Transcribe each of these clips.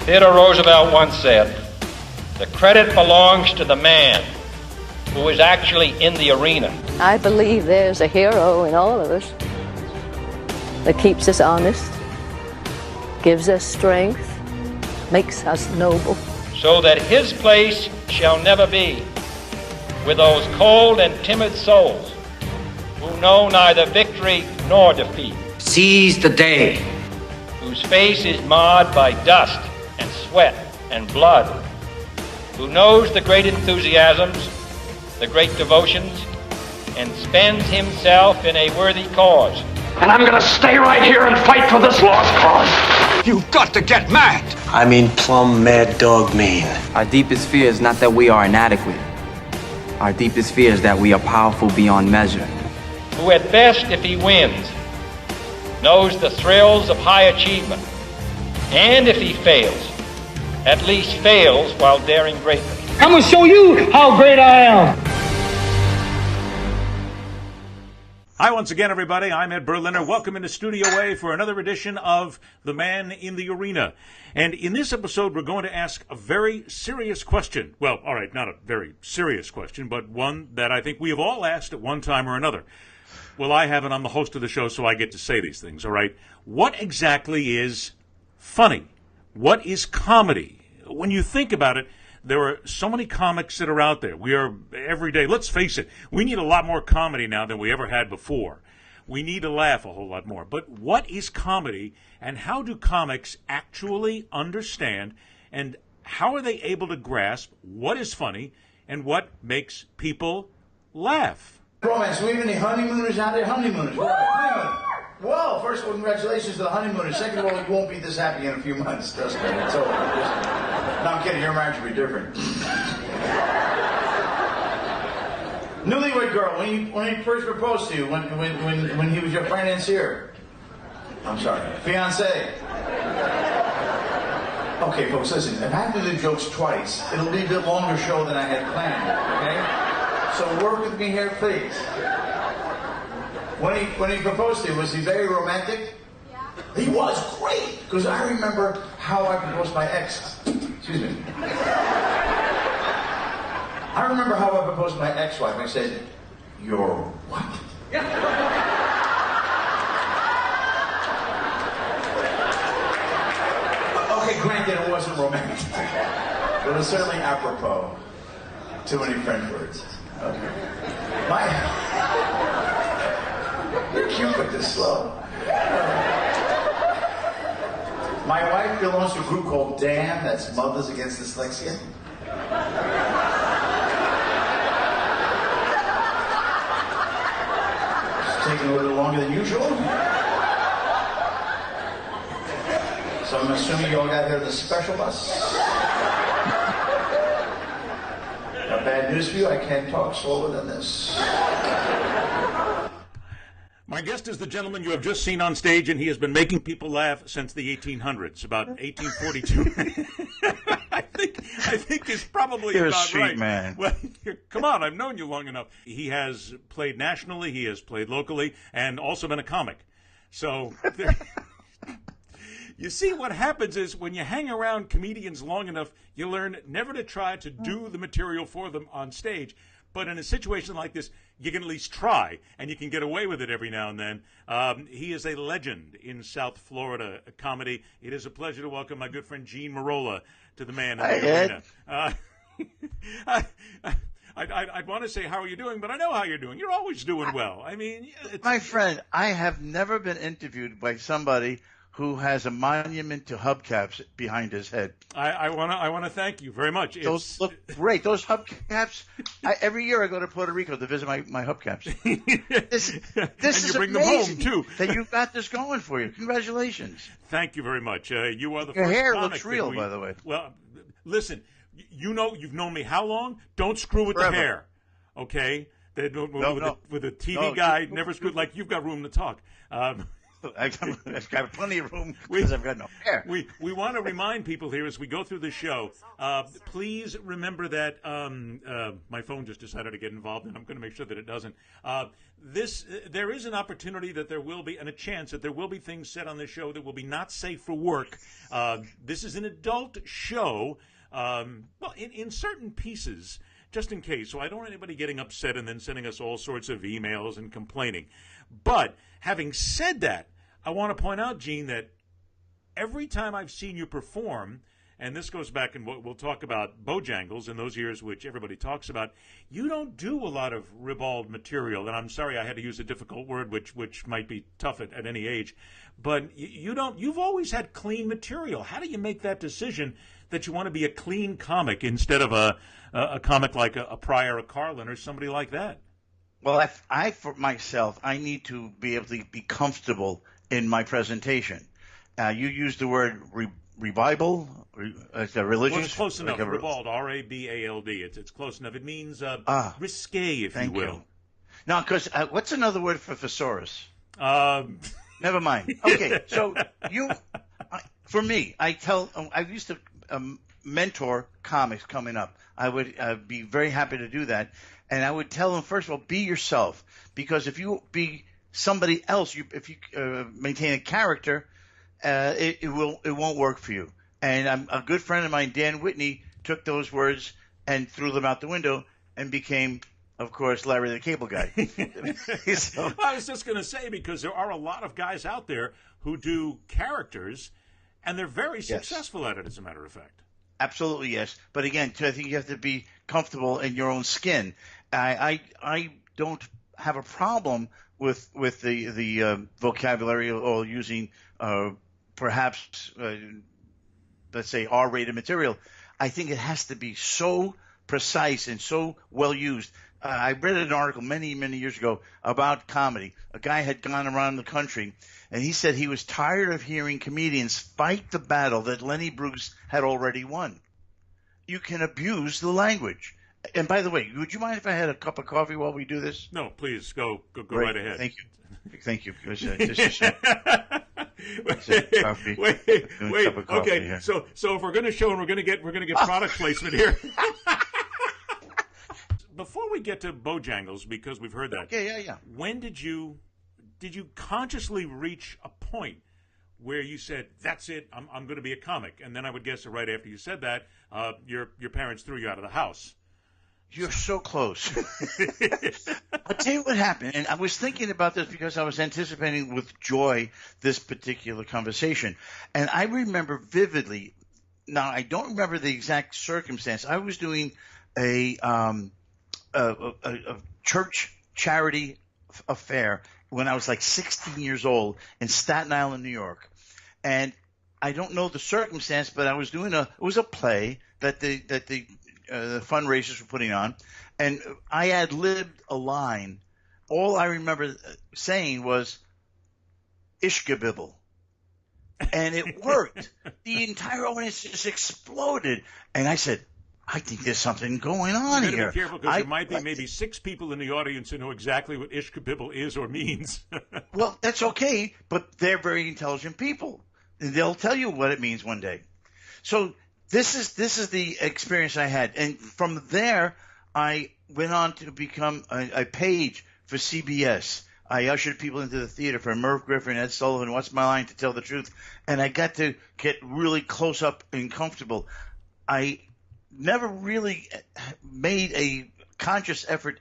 Theodore Roosevelt once said, "The credit belongs to the man who is actually in the arena." I believe there's a hero in all of us that keeps us honest, gives us strength, makes us noble. So that his place shall never be with those cold and timid souls who know neither victory nor defeat. Seize the day. Whose face is marred by dust and sweat and blood. Who knows the great enthusiasms, the great devotions, and spends himself in a worthy cause. And I'm gonna stay right here and fight for this lost cause. You've got to get mad. I mean plumb mad dog mean. Our deepest fear is not that we are inadequate. Our deepest fear is that we are powerful beyond measure. Who at best, if he wins, knows the thrills of high achievement. And if he fails, at least fails while daring greatly. I'm gonna show you how great I am. Hi once again, everybody. I'm Ed Berliner. Welcome into Studio A for another edition of The Man in the Arena. And in this episode, we're going to ask a very serious question. Well, all right, not a very serious question, but one that I think we have all asked at one time or another. Well, I haven't. I'm the host of the show, so I get to say these things, all right? What exactly is funny? What is comedy? When you think about it, there are so many comics that are out there. We are every day. Let's face it, we need a lot more comedy now than we ever had before. We need to laugh a whole lot more. But what is comedy, and how do comics actually understand, and how are they able to grasp what is funny and what makes people laugh? Romance, do we have any honeymooners out there? Honeymooners. Honeymoon. Well, first of all, congratulations to the honeymooners. Second of all, you won't be this happy in a few months. Trust me, it's over. No, I'm kidding. Your marriage will be different. Newlywed girl, when he first proposed to you, when he was your financier. I'm sorry, fiance. Okay, folks, listen. If I have to do jokes twice, it'll be a bit longer show than I had planned. Okay, so work with me here, please. When he proposed to you, was he very romantic? Yeah. He was great, because I remember how I proposed my ex. Excuse me. I remember how I proposed my ex-wife. I said, "You're what?" Okay, granted, it wasn't romantic, but it was certainly apropos. Too many French words. Okay. You're cute, but this slow. My wife belongs to a group called DAM, that's Mothers Against Dyslexia. It's taking a little longer than usual. So I'm assuming you all got here the special bus. Got bad news for you, I can't talk slower than this. My guest is the gentleman you have just seen on stage, and he has been making people laugh since the 1800s, about 1842. I think is probably You're about a sweet right. Man. Well, come on, I've known you long enough. He has played nationally, he has played locally, and also been a comic. So you see, what happens is when you hang around comedians long enough, you learn never to try to do the material for them on stage. But in a situation like this, you can at least try, and you can get away with it every now and then. He is a legend in South Florida comedy. It is a pleasure to welcome my good friend Gene Merola to the Man in the Arena. I'd want to say, how are you doing? But I know how you're doing. You're always doing well. I mean, my friend, I have never been interviewed by somebody who has a monument to hubcaps behind his head. I want to thank you very much. Those look great. Those hubcaps. Every year I go to Puerto Rico to visit my hubcaps. This and is you bring amazing them home too. That you got this going for you. Congratulations. Thank you very much. You are the Your first hair comic looks real, by the way. Well, listen. You know, you've known me how long? Don't screw with Forever. the hair, okay? With a TV No, guy, never screw. Like, you've got room to talk. I've got plenty of room because I've got no hair. We want to remind people here as we go through the show, please remember that my phone just decided to get involved, and I'm going to make sure that it doesn't. There is an opportunity that there will be, and a chance that there will be things said on this show that will be not safe for work. This is an adult show, in certain pieces, just in case. So I don't want anybody getting upset and then sending us all sorts of emails and complaining. But having said that, I want to point out, Gene, that every time I've seen you perform, and this goes back, and we'll talk about Bojangles in those years which everybody talks about, you don't do a lot of ribald material. And I'm sorry I had to use a difficult word, which might be tough at any age. But you don't. You've always had clean material. How do you make that decision that you want to be a clean comic instead of a comic like a Pryor, a Carlin, or somebody like that? Well, I for myself, I need to be able to be comfortable in my presentation. You used the word revival, religious. Well, it's close enough. Ribald, R-A-B-A-L-D. It's close enough. It means risque, if you will. You. No, because what's another word for thesaurus? Never mind. Okay, so for me, I used to mentor comics coming up. I would be very happy to do that. And I would tell them, first of all, be yourself. Because if you be somebody else, if you maintain a character, it won't work for you. And a good friend of mine, Dan Whitney, took those words and threw them out the window and became, of course, Larry the Cable Guy. So, I was just going to say, because there are a lot of guys out there who do characters, and they're very successful at it, as a matter of fact. Absolutely, yes. But again, I think you have to be comfortable in your own skin. I don't have a problem with the vocabulary or using perhaps let's say R-rated material. I think it has to be so precise and so well used. I read an article many years ago about comedy. A guy had gone around the country, and he said he was tired of hearing comedians fight the battle that Lenny Bruce had already won. You can abuse the language. And by the way, would you mind if I had a cup of coffee while we do this? No, please go right ahead. Thank you. This is coffee. Wait. Okay, here. So if we're going to show and we're going to get product placement here. Before we get to Bojangles, because we've heard that. Yeah. When did you consciously reach a point where you said, "That's it, I'm going to be a comic"? And then I would guess that right after you said that, your parents threw you out of the house. You're so close. I'll tell you what happened, and I was thinking about this because I was anticipating with joy this particular conversation. And I remember vividly, now I don't remember the exact circumstance. I was doing a church charity affair when I was like 16 years old in Staten Island, New York. And I don't know the circumstance, but I was doing it was a play that the fundraisers were putting on, and I ad-libbed a line. All I remember saying was "Ishkabibble," and it worked. The entire audience just exploded, and I said, "I think there's something going on here." You better be careful, because there might be maybe 6 people in the audience who know exactly what "Ishkabibble" is or means. Well, that's okay, but they're very intelligent people, and they'll tell you what it means one day. So. This is the experience I had, and from there I went on to become a page for CBS. I ushered people into the theater for Merv Griffin, Ed Sullivan, What's My Line, To Tell the Truth, and I got to get really close up and comfortable. I never really made a conscious effort.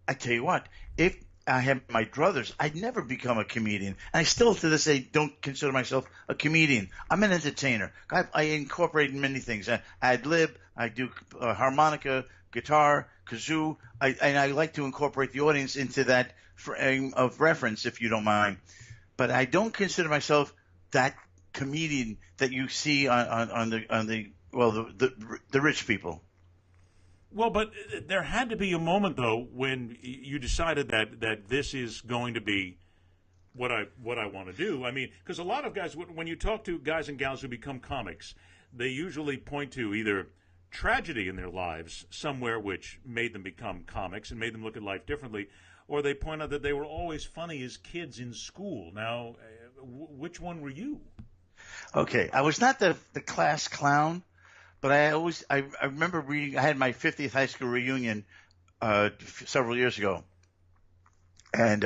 I tell you what, if I had my druthers, I'd never become a comedian. And I still, to this day, don't consider myself a comedian. I'm an entertainer. I incorporate many things. I ad-lib, I do harmonica, guitar, kazoo, and I like to incorporate the audience into that frame of reference, if you don't mind. But I don't consider myself that comedian that you see on the rich people. Well, but there had to be a moment, though, when you decided that this is going to be what I want to do. I mean, because a lot of guys, when you talk to guys and gals who become comics, they usually point to either tragedy in their lives somewhere which made them become comics and made them look at life differently, or they point out that they were always funny as kids in school. Now, which one were you? Okay, I was not the class clown, but I remember reading. I had my 50th high school reunion several years ago, and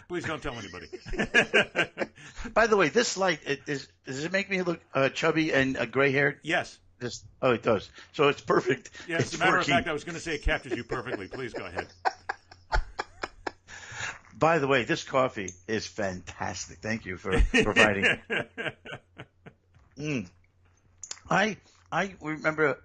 please don't tell anybody. By the way, this light does it make me look chubby and gray haired? Yes. It does. So it's perfect. Yeah, as a matter of fact, I was going to say it captures you perfectly. Please go ahead. By the way, this coffee is fantastic. Thank you for providing it. I remember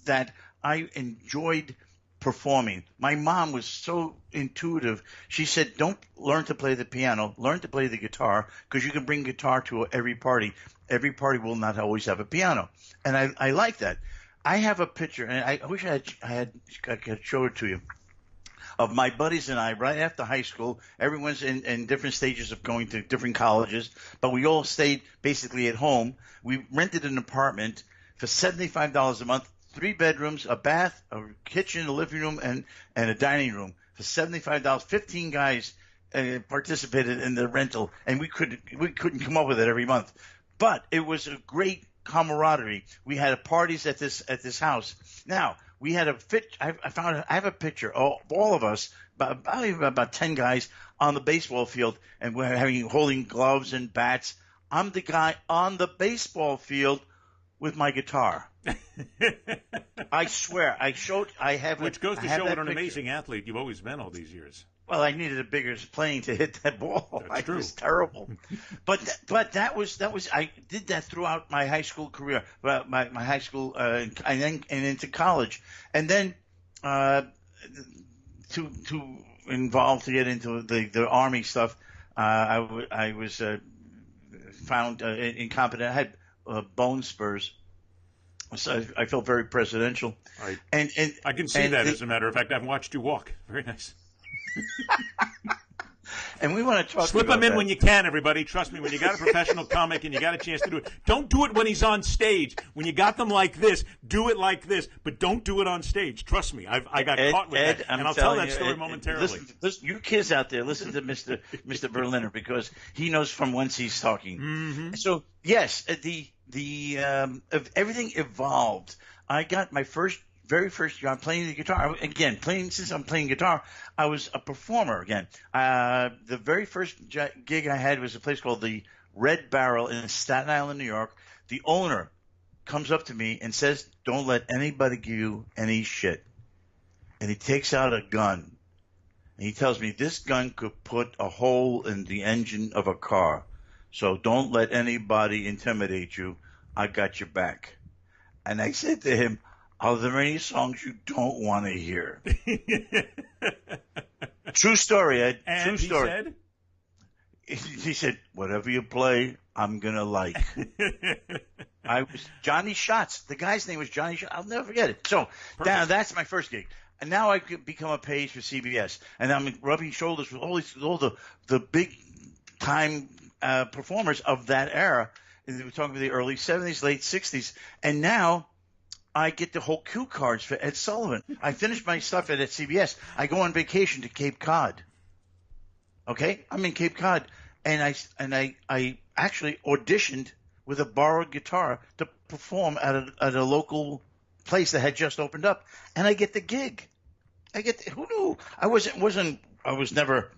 that I enjoyed performing. My mom was so intuitive. She said, don't learn to play the piano, learn to play the guitar, because you can bring guitar to every party. Every party will not always have a piano. And I like that. I have a picture, and I wish I could show it to you, of my buddies and I right after high school. Everyone's in different stages of going to different colleges, but we all stayed basically at home. We rented an apartment for $75 a month, 3 bedrooms, a bath, a kitchen, a living room, and a dining room for $75. 15 guys participated in the rental, and we couldn't come up with it every month. But it was a great camaraderie. We had parties at this house. Now, we had I have a picture of all of us, about 10 guys on the baseball field, and we're holding gloves and bats. I'm the guy on the baseball field with my guitar. I swear, Which goes to show what an amazing athlete you've always been all these years. Well, I needed a bigger plane to hit that ball. That's true. It was terrible. but that was I did that throughout my high school career, my high school and into college, and then to get into the Army stuff. I was found incompetent. I had bone spurs. So I felt very presidential. Right. And I can see that, as a matter of fact. I've watched you walk. Very nice. And we want to talk. Slip them in when you can, everybody. Trust me, when you got a professional comic and you got a chance to do it, don't do it when he's on stage. When you got them like this, do it like this, but don't do it on stage. Trust me, I got caught with that, and I'll tell that story momentarily. Listen, you kids out there, listen to Mr. Berliner, because he knows from whence he's talking. Mm-hmm. So yes, everything evolved. I got my very first job playing the guitar. Again, since I'm playing guitar, I was a performer again. The very first gig I had was a place called the Red Barrel in Staten Island, New York. The owner comes up to me and says, don't let anybody give you any shit. And he takes out a gun. And he tells me, this gun could put a hole in the engine of a car. So don't let anybody intimidate you. I got your back. And I said to him, are there any songs you don't want to hear? True story, Ed. And True story. He said, whatever you play, I'm going to like. I was Johnny Shots. The guy's name was Johnny Shots. I'll never forget it. So now that's my first gig. And now I could become a page for CBS. And I'm rubbing shoulders with all the big time performers of that era. And we're talking about the early 70s, late 60s. And now I get the whole cue cards for Ed Sullivan. I finish my stuff at CBS. I go on vacation to Cape Cod. Okay? I'm in Cape Cod. And I actually auditioned with a borrowed guitar to perform at a local place that had just opened up. And I get the gig. Who knew? I was never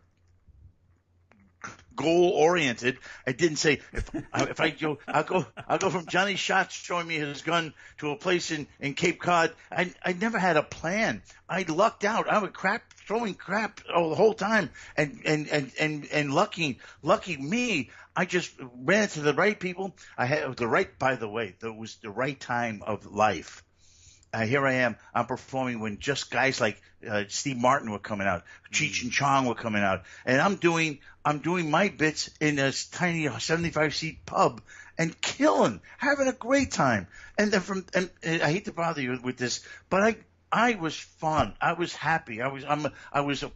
goal oriented. I didn't say if I go, I'll go from Johnny Shots showing me his gun to a place in Cape Cod. I never had a plan. I lucked out. I was throwing crap the whole time, and lucky me. I just ran into the right people. By the way, that was the right time of life. Here I am. I'm performing when just guys like Steve Martin were coming out, Cheech and Chong were coming out, and I'm doing my bits in a tiny 75-seat pub and having a great time. And then I hate to bother you with this, but I was fun. I was happy. I was a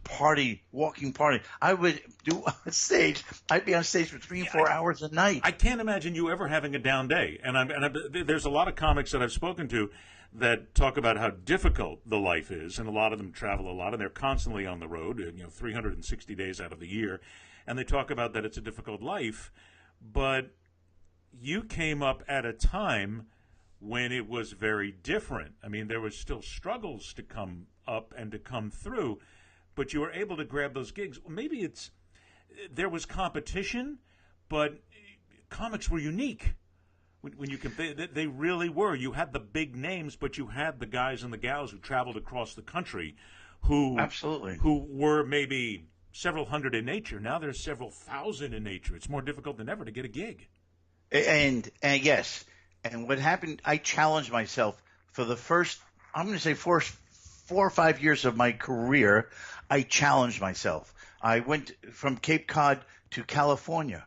walking party. I would do on stage. I'd be on stage for 3 and 4 hours a night. I can't imagine you ever having a down day. And there's a lot of comics that I've spoken to that talk about how difficult the life is, and a lot of them travel a lot, and they're constantly on the road, 360 days out of the year. and they talk about that it's a difficult life, but you came up at a time when it was very different. I mean, there was still struggles to come up and to come through, but you were able to grab those gigs. Maybe there was competition, but comics were unique. When you compare, they really were. You had the big names, but you had the guys and the gals who traveled across the country who were maybe several hundred in nature. Now there's several thousand in nature. It's more difficult than ever to get a gig. And yes. And what happened, I challenged myself for the first, I'm going to say 4 or 5 years of my career. I challenged myself. I went from Cape Cod to California.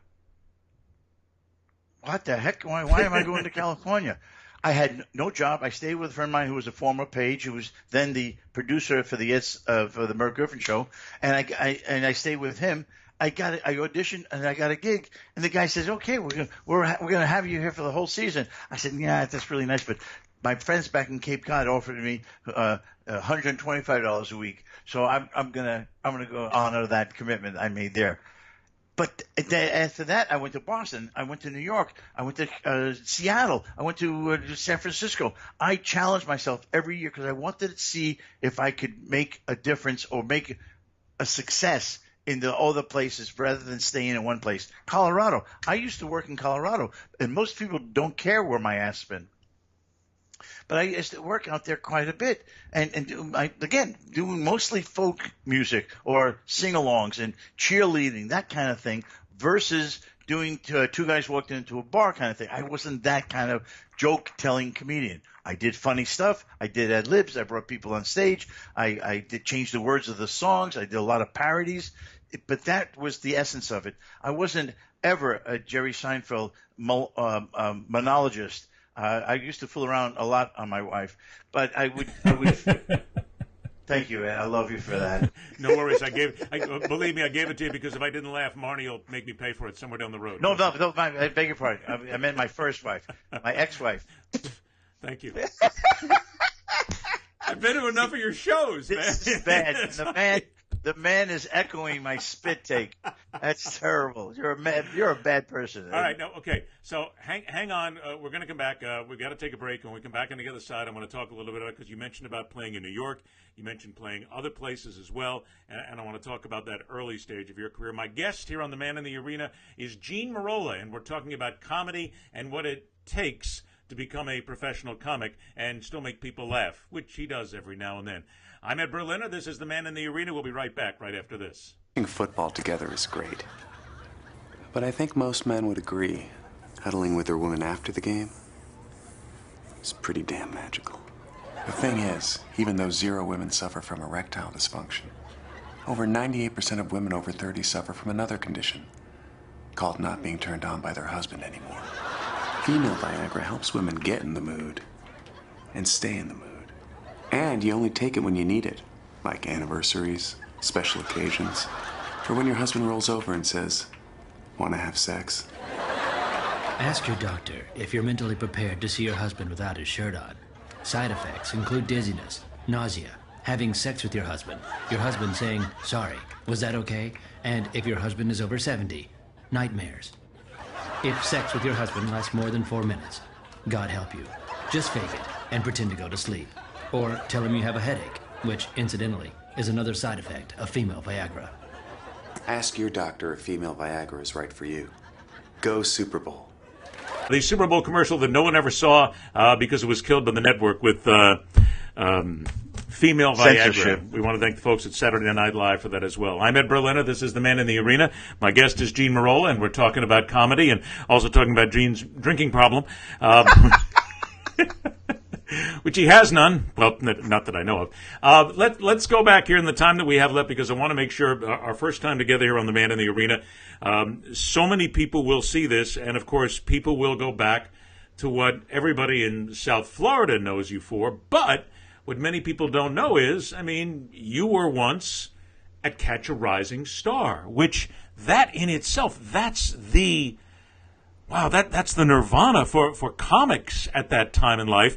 What the heck? Why am I going to California? I had no job. I stayed with a friend of mine who was a former page, who was then the producer for the Merv Griffin show, and I stayed with him. I auditioned and I got a gig, and the guy says, "Okay, we're gonna have you here for the whole season." I said, "Yeah, that's really nice, but my friends back in Cape Cod offered me $125 a week, so I'm gonna go honor that commitment I made there." But after that, I went to Boston. I went to New York. I went to Seattle. I went to San Francisco. I challenged myself every year because I wanted to see if I could make a difference or make a success in the other places rather than staying in one place. Colorado. I used to work in Colorado, and most people don't care where my ass has been. But I used to work out there quite a bit, and doing mostly folk music or sing-alongs and cheerleading, that kind of thing, versus doing two guys walked into a bar kind of thing. I wasn't that kind of joke-telling comedian. I did funny stuff. I did ad-libs. I brought people on stage. I did change the words of the songs. I did a lot of parodies. But that was the essence of it. I wasn't ever a Jerry Seinfeld monologist. I used to fool around a lot on my wife, but I would. Thank you, Ed. I love you for that. No worries. Believe me, I gave it to you because if I didn't laugh, Marnie will make me pay for it somewhere down the road. No, I beg your pardon. I meant my first wife, my ex-wife. Thank you. I've been to enough of your shows, man. This is bad. The man is echoing my spit take. That's terrible. You're a bad person. All right, no, okay. So hang on. We're going to come back. We've got to take a break. When we come back on the other side, I'm going to talk a little bit about, because you mentioned about playing in New York. You mentioned playing other places as well, and I want to talk about that early stage of your career. My guest here on The Man in the Arena is Gene Merola, and we're talking about comedy and what it takes to become a professional comic and still make people laugh, which he does every now and then. I'm Ed Berliner. This is The Man in the Arena. We'll be right back right after this. Football together is great. But I think most men would agree huddling with their woman after the game is pretty damn magical. The thing is, even though 0 women suffer from erectile dysfunction, over 98% of women over 30 suffer from another condition called not being turned on by their husband anymore. Female Viagra helps women get in the mood and stay in the mood. And you only take it when you need it, like anniversaries, special occasions, or when your husband rolls over and says, "Want to have sex?" Ask your doctor if you're mentally prepared to see your husband without his shirt on. Side effects include dizziness, nausea, having sex with your husband saying, "Sorry, was that okay?" And if your husband is over 70, nightmares. If sex with your husband lasts more than 4 minutes, God help you. Just fake it and pretend to go to sleep. Or tell him you have a headache, which, incidentally, is another side effect of female Viagra. Ask your doctor if female Viagra is right for you. Go Super Bowl. The Super Bowl commercial that no one ever saw because it was killed by the network with female Viagra. Censorship. We want to thank the folks at Saturday Night Live for that as well. I'm Ed Berliner. This is The Man in the Arena. My guest is Gene Merola, and we're talking about comedy and also talking about Gene's drinking problem. Which he has none. Well, not that I know of. Let's go back here in the time that we have left, because I want to make sure our first time together here on The Man in the Arena, so many people will see this, and of course people will go back to what everybody in South Florida knows you for. But what many people don't know is, I mean, you were once at Catch a Rising Star, which that in itself, that's the... Wow, that's the nirvana for comics at that time in life,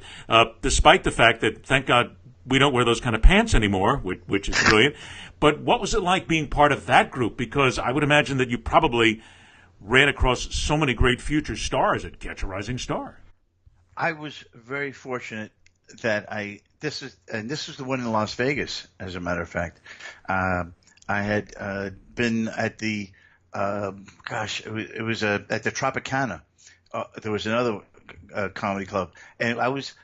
despite the fact that, thank God, we don't wear those kind of pants anymore, which is brilliant. But what was it like being part of that group? Because I would imagine that you probably ran across so many great future stars at Catch a Rising Star. I was very fortunate that this was the one in Las Vegas, as a matter of fact. I had been at the it was at the Tropicana. There was another comedy club, and I was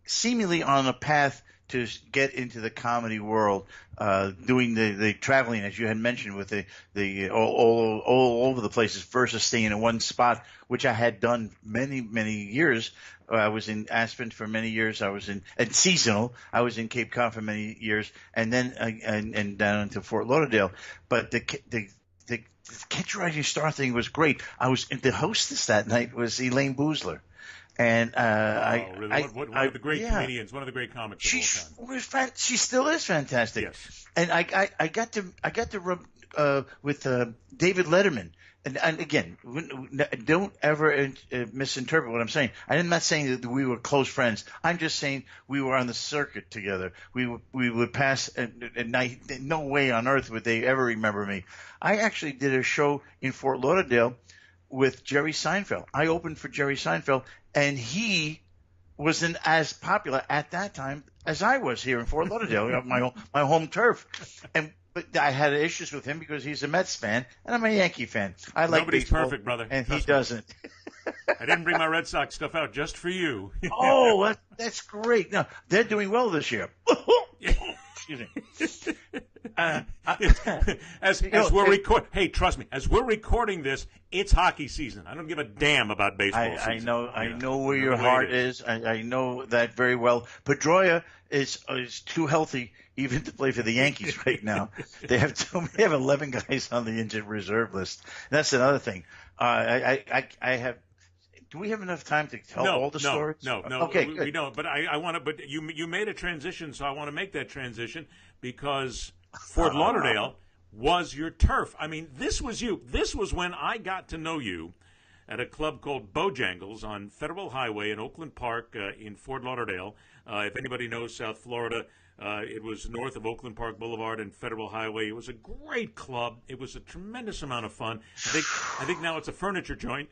seemingly on a path to get into the comedy world, doing the traveling, as you had mentioned, with the all over the places versus staying in one spot, which I had done many years. I was in Aspen for many years. I was in seasonal. I was in Cape Cod for many years, and then and down into Fort Lauderdale. But the Catch a Rising Star thing was great. The hostess that night was Elaine Boozler. And really? One of the great comedians, one of the great comics of all time. She still is fantastic. Yes. And I got to rub with David Letterman. And again, don't ever misinterpret what I'm saying. I'm not saying that we were close friends. I'm just saying we were on the circuit together. We would pass, and no way on earth would they ever remember me. I actually did a show in Fort Lauderdale with Jerry Seinfeld. I opened for Jerry Seinfeld, and he wasn't as popular at that time as I was here in Fort Lauderdale, my home turf. But I had issues with him because he's a Mets fan, and I'm a Yankee fan. I like Nobody's baseball, perfect, brother. And he doesn't. I didn't bring my Red Sox stuff out just for you. Oh, that's great. No, they're doing well this year. Excuse me. As we're recording, hey, trust me, as we're recording this, it's hockey season. I don't give a damn about baseball season. I know where your heart is. I know that very well. Pedroia is too healthy even to play for the Yankees right now. They have 11 guys on the injured reserve list. That's another thing. I have. Do we have enough time to tell all the stories? No. Okay, we don't. But I want to. But you made a transition, so I want to make that transition because Fort Lauderdale was your turf. I mean, this was you. This was when I got to know you at a club called Bojangles on Federal Highway in Oakland Park in Fort Lauderdale. If anybody knows South Florida, it was north of Oakland Park Boulevard and Federal Highway. It was a great club. It was a tremendous amount of fun. I think now it's a furniture joint.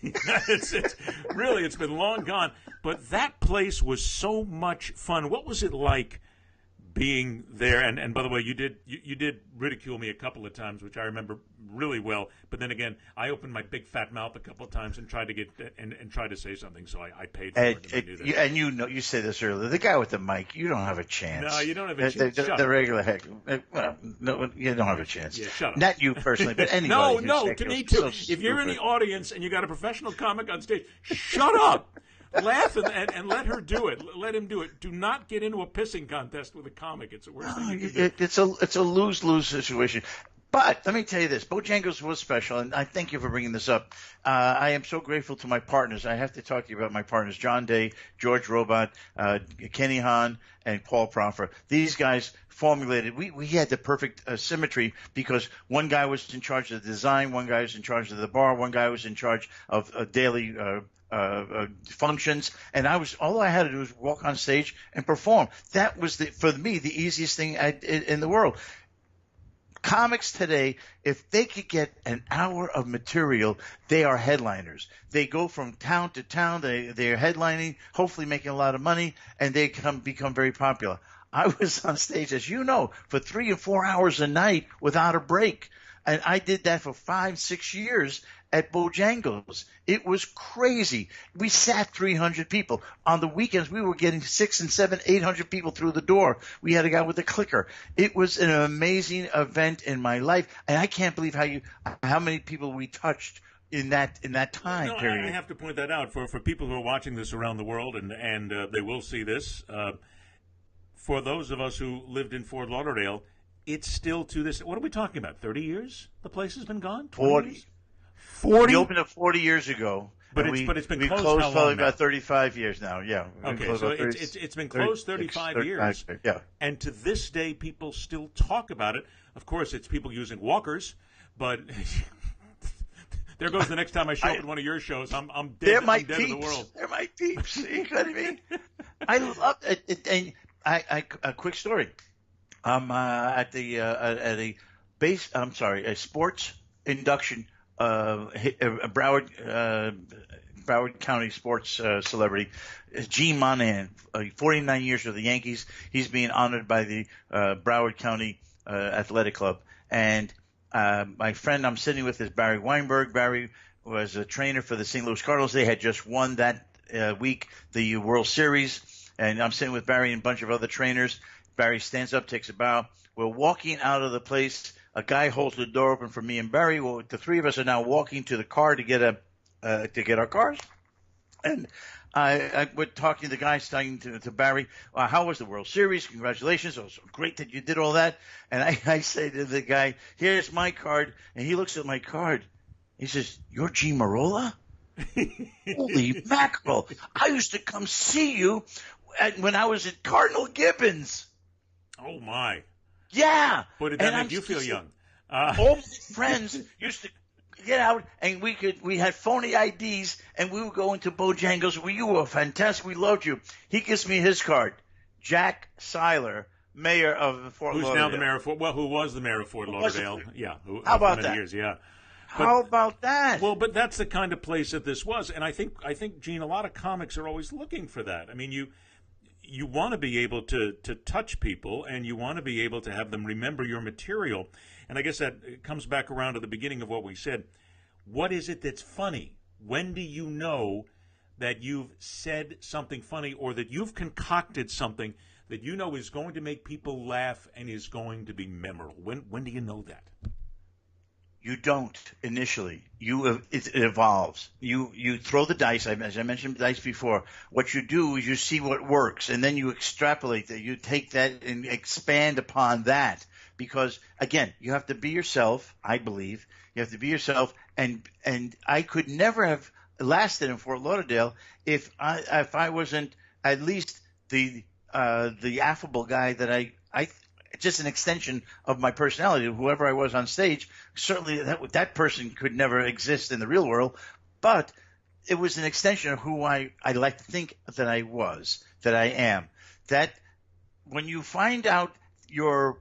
It's been long gone. But that place was so much fun. What was it like being there? And by the way, you did ridicule me a couple of times, which I remember really well. But then again, I opened my big fat mouth a couple of times and tried to get and tried to say something. So I paid for it. And I knew that. And you said this earlier. The guy with the mic, you don't have a chance. No, you don't have a chance. The regular heck. Well, no, you don't have a chance. Yeah, shut up. Not you personally, but anybody. No, to me too. If you're in the audience and you got a professional comic on stage, shut up. Laugh and let her do it. Let him do it. Do not get into a pissing contest with a comic. It's the worst thing you can do. It's a lose-lose situation. But let me tell you this. Bojangles was special, and I thank you for bringing this up. I am so grateful to my partners. I have to talk to you about my partners, John Day, George Robot, Kenny Hahn, and Paul Proffer. These guys formulated. We had the perfect symmetry because one guy was in charge of the design, one guy was in charge of the bar, one guy was in charge of daily functions, and all I had to do was walk on stage and perform. That was for me the easiest thing in the world. Comics today, if they could get an hour of material, they are headliners. They go from town to town. They're headlining, hopefully making a lot of money, and they become very popular. I was on stage, as you know, for 3 and 4 hours a night without a break. And I did that for 5-6 years at Bojangles. It was crazy. We sat 300 people. On the weekends, we were getting 600 and 700, 800 people through the door. We had a guy with a clicker. It was an amazing event in my life, and I can't believe how many people we touched in that time period. I have to point that out for people who are watching this around the world, and they will see this. For those of us who lived in Fort Lauderdale, it's still to this. What are we talking about? 30 years? The place has been gone. 40. Years? 40. We opened it 40 years ago. But it's been closed how long probably now? About 35 years now. Yeah. Okay, so it's been closed 35 years. Yeah. And to this day, people still talk about it. Of course, it's people using walkers, but there goes the next time I show up at one of your shows. I'm dead. I'm dead to the world. They're my peeps. You know what I mean? I love it. And A quick story. I'm at a sports induction. A Broward County sports celebrity, Gene Merola, 49 years with the Yankees. He's being honored by the Broward County Athletic Club. And my friend I'm sitting with is Barry Weinberg. Barry was a trainer for the St. Louis Cardinals. They had just won that week the World Series. And I'm sitting with Barry and a bunch of other trainers. Barry stands up, takes a bow. We're walking out of the place. A guy holds the door open for me and Barry. Well, the three of us are now walking to the car to get our cars. And we're talking to the guy, talking to Barry. How was the World Series? Congratulations. It was great that you did all that. And I say to the guy, here's my card. And he looks at my card. He says, you're Gene Merola? Holy mackerel. I used to come see you when I was at Cardinal Gibbons. Oh, my. Yeah. Boy, did that make you feel young. All my friends used to get out, and we had phony IDs, and we would go into Bojangles. Well, you were fantastic. We loved you. He gives me his card. Jack Seiler, mayor of Fort Lauderdale. Who's now the mayor of Fort? Well, who was the mayor of Fort Lauderdale? Yeah. How about many that? Years, yeah. How about that? Well, but that's the kind of place that this was, and I think Gene, a lot of comics are always looking for that. I mean, you want to be able to touch people, and you want to be able to have them remember your material. And I guess that comes back around to the beginning of what we said. What is it that's funny? When do you know that you've said something funny or that you've concocted something that you know is going to make people laugh and is going to be memorable? When do you know that? You don't initially. It evolves. You throw the dice. As I mentioned dice before. What you do is you see what works, and then you extrapolate that. You take that and expand upon that. Because again, you have to be yourself. I believe you have to be yourself. And I could never have lasted in Fort Lauderdale if I wasn't at least the affable guy that I just an extension of my personality. Whoever I was on stage, certainly that person could never exist in the real world, but it was an extension of who I like to think that I was, that I am. That when you find out your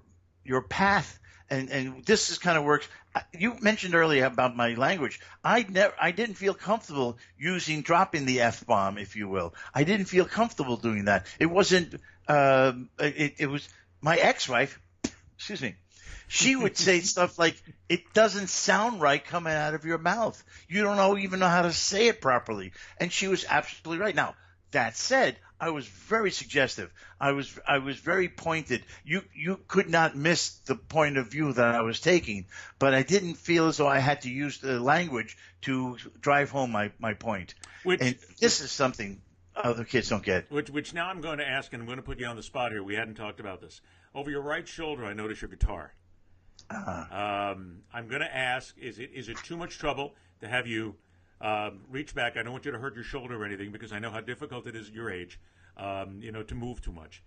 path, and this is kind of works. You mentioned earlier about my language. I didn't feel comfortable dropping the F-bomb, if you will. I didn't feel comfortable doing that. It wasn't. It was my ex-wife. Excuse me. She would say stuff like, "It doesn't sound right coming out of your mouth. You don't even know how to say it properly." And she was absolutely right. Now, that said, I was very suggestive. I was very pointed. You could not miss the point of view that I was taking, but I didn't feel as though I had to use the language to drive home my point. And this is something other kids don't get. Which now I'm going to ask, and I'm going to put you on the spot here. We hadn't talked about this. Over your right shoulder, I notice your guitar. I'm going to ask, is it too much trouble to have you reach back? I don't want you to hurt your shoulder or anything, because I know how difficult it is at your age, to move too much.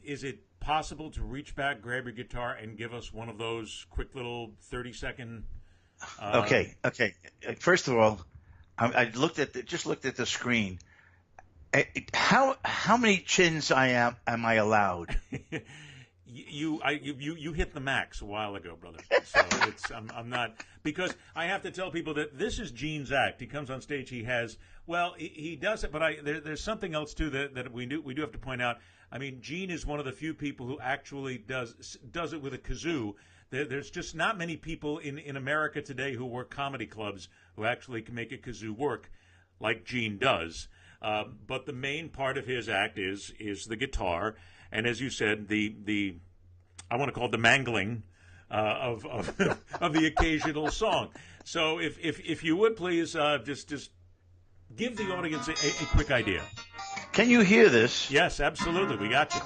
Is it possible to reach back, grab your guitar, and give us one of those quick little 30-second? Okay. First of all, I just looked at the screen. How many chins am I allowed? You hit the max a while ago, brother. So I'm not, because I have to tell people that this is Gene's act. He comes on stage. He has, he does it, but there's something else too that we do have to point out. I mean, Gene is one of the few people who actually does it with a kazoo. There's just not many people in America today who work comedy clubs who actually can make a kazoo work like Gene does. But the main part of his act is the guitar. And as you said, the I want to call it the mangling of the occasional song. So if you would please just give the audience a quick idea. Can you hear this? Yes, absolutely. We got you.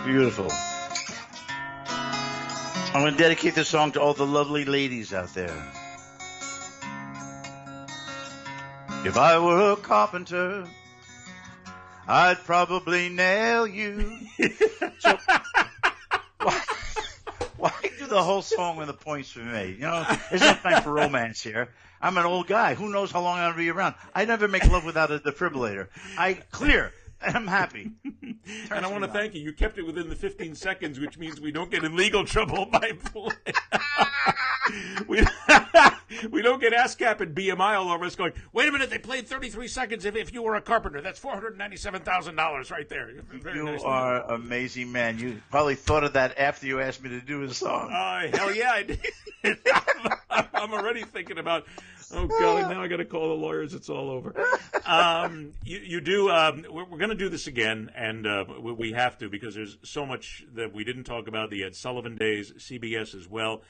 Beautiful. I'm going to dedicate this song to all the lovely ladies out there. If I were a carpenter, I'd probably nail you. So, why do the whole song when the points for me? There's no time for romance here. I'm an old guy. Who knows how long I'll be around? I never make love without a defibrillator. I'm happy. And I want to thank you. You kept it within the 15 seconds, which means we don't get in legal trouble by we don't get ASCAP and BMI all over us going, wait a minute, they played 33 seconds if you were a carpenter. That's $497,000 right there. Very you nice are amazing, man. You probably thought of that after you asked me to do a song. Hell yeah, I did. I'm already thinking about, oh, God, now I got to call the lawyers. It's all over. You do, we're going to do this again, and we have to because there's so much that we didn't talk about. The Ed Sullivan Days, CBS as well.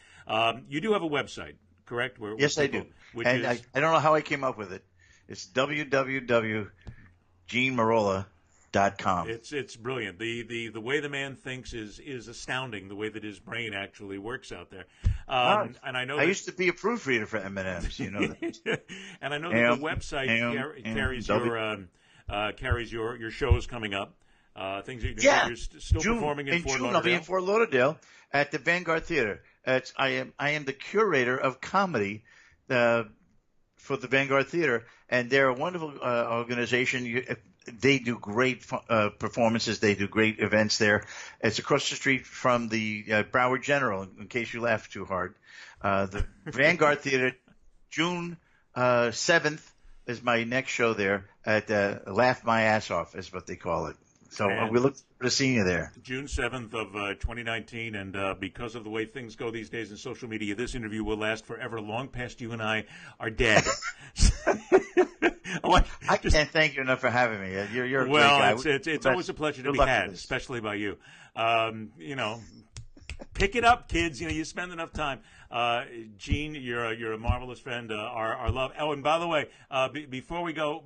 You do have a website, correct? Yes, I do. And I don't know how I came up with it. It's www.GeneMerola.com. It's brilliant. The way the man thinks is astounding. The way that his brain actually works out there. And I know I used to be a proofreader for M&Ms. You know that. And I know that the website carries your shows coming up. Things that you're still performing in Fort Lauderdale. I'll be in Fort Lauderdale at the Vanguard Theater. I am the curator of comedy for the Vanguard Theater, and they're a wonderful organization. They do great performances. They do great events there. It's across the street from the Broward General, in case you laugh too hard. The Vanguard Theater, June 7th is my next show there at Laugh My Ass Off is what they call it. So we look forward to seeing you there. June 7th of 2019, and because of the way things go these days in social media, this interview will last forever, long past you and I are dead. I can't thank you enough for having me. You're a great guy. It's always a pleasure to be had, especially by you. Pick it up, kids. You spend enough time. Gene, you're a marvelous friend. Our love. Oh, and by the way, before we go,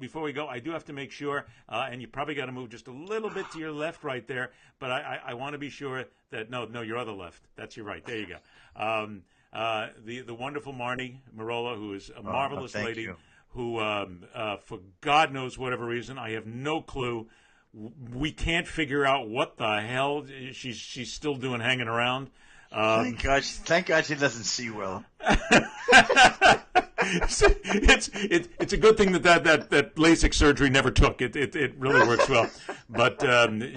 I do have to make sure, and you probably got to move just a little bit to your left, right there. But I want to be sure that no, your other left. That's your right. There you go. The wonderful Marnie Merola, who is a marvelous lady, who for God knows whatever reason, I have no clue. We can't figure out what the hell she's still doing hanging around. Thank God she doesn't see well. It's a good thing that LASIK surgery never took. It really works well. But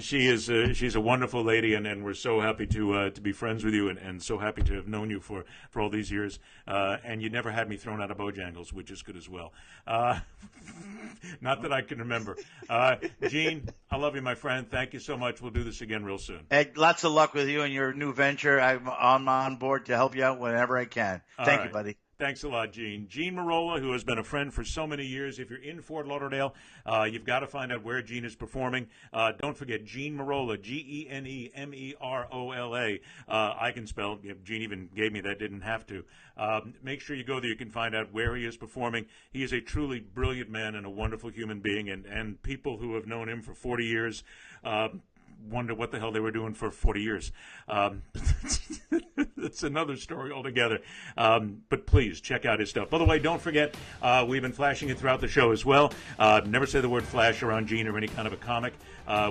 she's a wonderful lady, and we're so happy to be friends with you, and so happy to have known you for all these years. And you never had me thrown out of Bojangles, which is good as well. Not that I can remember. Gene, I love you, my friend. Thank you so much. We'll do this again real soon. Ed, lots of luck with you and your new venture. I'm on board to help you out whenever I can. Thank you, buddy. Thanks a lot, Gene. Gene Merola, who has been a friend for so many years. If you're in Fort Lauderdale, you've got to find out where Gene is performing. Don't forget, Gene Merola, Genemerola. I can spell. Gene even gave me that, didn't have to. Make sure you go there. You can find out where he is performing. He is a truly brilliant man and a wonderful human being, and people who have known him for 40 years wonder what the hell they were doing for 40 years. That's another story altogether. But please check out his stuff. By the way, don't forget, we've been flashing it throughout the show as well. Never say the word flash around Gene or any kind of a comic.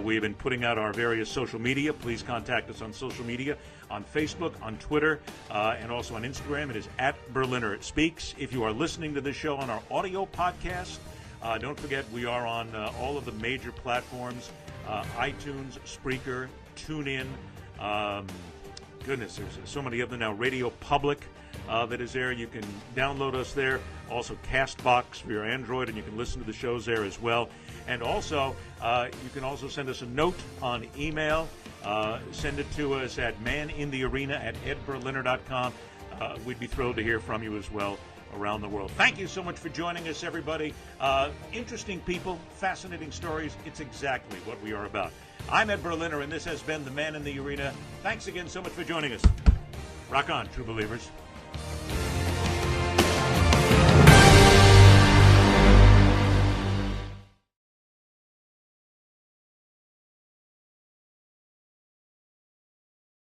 We've been putting out our various social media. Please contact us on social media, on Facebook, on Twitter, and also on Instagram. It is at Berliner Speaks. If you are listening to this show on our audio podcast, don't forget we are on all of the major platforms. iTunes, Spreaker, TuneIn, goodness, there's so many of them now. Radio Public that is there. You can download us there. Also, CastBox for your Android, and you can listen to the shows there as well. And also, you can also send us a note on email. Send it to us at maninthearena@edberliner.com. We'd be thrilled to hear from you as well around the world. Thank you so much for joining us, everybody. Interesting people, fascinating stories. It's exactly what we are about. I'm Ed Berliner, and this has been The Man in the Arena. Thanks again so much for joining us. Rock on, true believers.